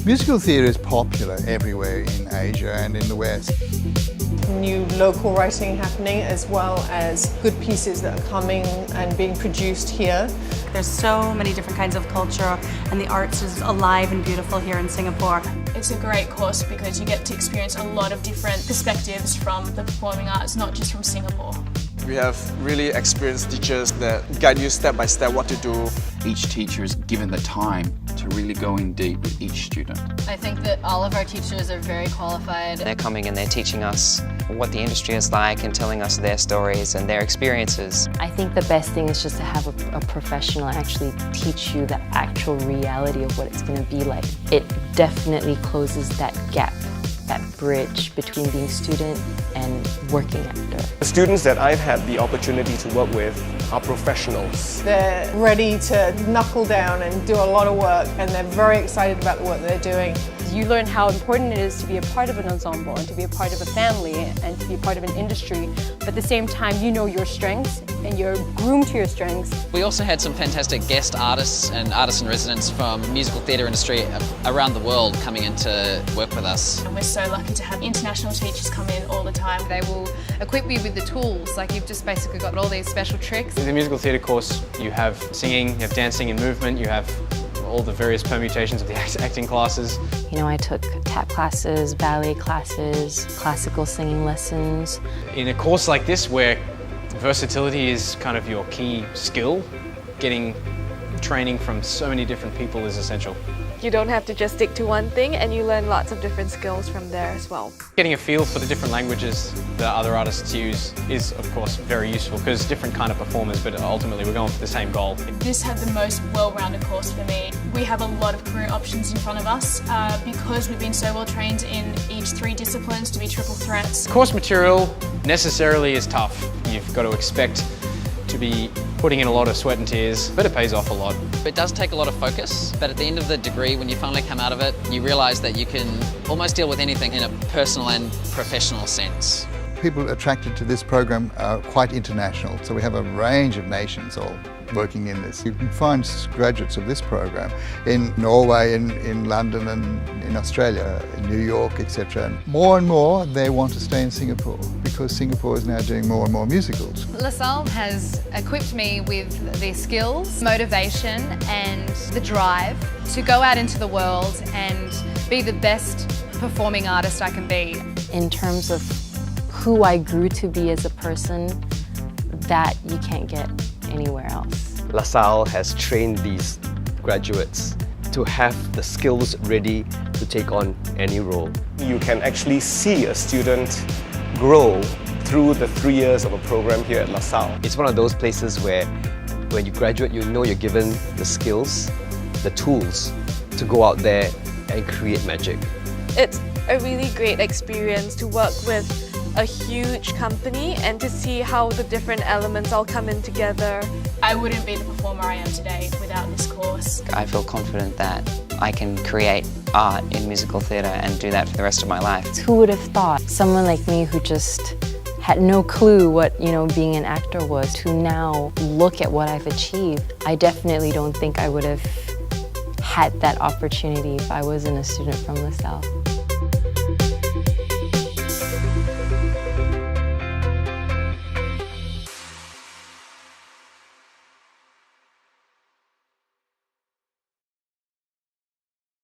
Musical theatre is popular everywhere in Asia and in the West. New local writing happening, as well as good pieces that are coming and being produced here. There's so many different kinds of culture, and the arts is alive and beautiful here in Singapore. It's a great course because you get to experience a lot of different perspectives from the performing arts, not just from Singapore. We have really experienced teachers that guide you step by step what to do. Each teacher is given the time to really go in deep with each student. I think that all of our teachers are very qualified. They're coming and they're teaching us what the industry is like and telling us their stories and their experiences. I think the best thing is just to have a professional actually teach you the actual reality of what it's going to be like. It definitely closes that gap, that bridge between being student and working actor. The students that I've had the opportunity to work with are professionals. They're ready to knuckle down and do a lot of work, and they're very excited about the work they're doing. You learn how important it is to be a part of an ensemble and to be a part of a family and to be a part of an industry, but at the same time you know your strengths and you're groomed to your strengths. We also had some fantastic guest artists and artists in residence from musical theatre industry around the world coming in to work with us. And we're so lucky to have international teachers come in all the time. They will equip you with the tools, like you've just basically got all these special tricks. In the musical theatre course you have singing, you have dancing and movement, you have all the various permutations of the acting classes. You know, I took tap classes, ballet classes, classical singing lessons. In a course like this where versatility is kind of your key skill, getting training from so many different people is essential. You don't have to just stick to one thing, and you learn lots of different skills from there as well. Getting a feel for the different languages that other artists use is of course very useful because different kind of performers, but ultimately we're going for the same goal. This had the most well-rounded course for me. We have a lot of career options in front of us because we've been so well trained in each 3 disciplines to be triple threats. Course material necessarily is tough. You've got to expect to be putting in a lot of sweat and tears, but it pays off a lot. It does take a lot of focus, but at the end of the degree, when you finally come out of it, you realise that you can almost deal with anything in a personal and professional sense. People attracted to this program are quite international, so we have a range of nations all working in this. You can find graduates of this program in Norway, in London and in Australia, in New York, etc. And more they want to stay in Singapore because Singapore is now doing more and more musicals. LASALLE has equipped me with the skills, motivation and the drive to go out into the world and be the best performing artist I can be. In terms of who I grew to be as a person, that you can't get anywhere else. LASALLE has trained these graduates to have the skills ready to take on any role. You can actually see a student grow through the 3 years of a program here at LASALLE. It's one of those places where when you graduate, you know you're given the skills, the tools to go out there and create magic. It's a really great experience to work with a huge company and to see how the different elements all come in together. I wouldn't be the performer I am today without this course. I feel confident that I can create art in musical theatre and do that for the rest of my life. Who would have thought someone like me who just had no clue what, being an actor was, to now look at what I've achieved. I definitely don't think I would have had that opportunity if I wasn't a student from LASALLE.